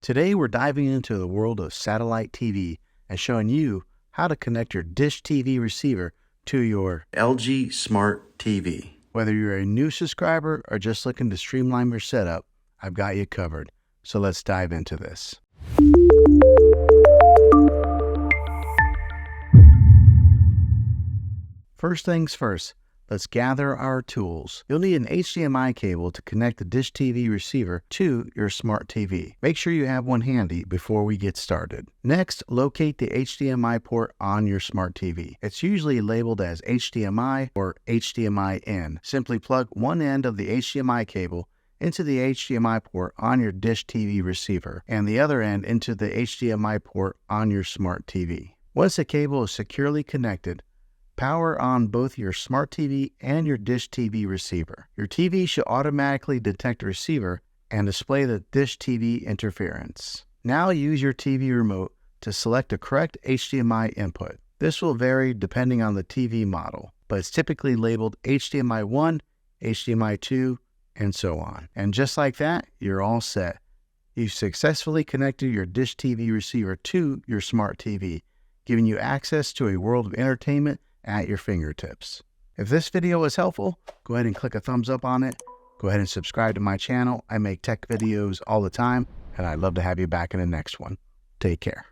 Today we're diving into the world of satellite TV and showing you how to connect your Dish TV receiver to your LG Smart TV. Whether you're a new subscriber or just looking to streamline your setup, I've got you covered. So let's dive into this. First things first, let's gather our tools. You'll need an HDMI cable to connect the Dish TV receiver to your smart TV. Make sure you have one handy before we get started. Next, locate the HDMI port on your smart TV. It's usually labeled as HDMI or HDMI in. Simply plug one end of the HDMI cable into the HDMI port on your Dish TV receiver and the other end into the HDMI port on your smart TV. Once the cable is securely connected, power on both your smart TV and your Dish TV receiver. Your TV should automatically detect the receiver and display the Dish TV interference. Now use your TV remote to select the correct HDMI input. This will vary depending on the TV model, but it's typically labeled HDMI 1, HDMI 2, and so on. And just like that, you're all set. You've successfully connected your Dish TV receiver to your smart TV, giving you access to a world of entertainment at your fingertips. If this video was helpful, go ahead and click a thumbs up on it. Go ahead and subscribe to my channel. I make tech videos all the time, and I'd love to have you back in the next one. Take care.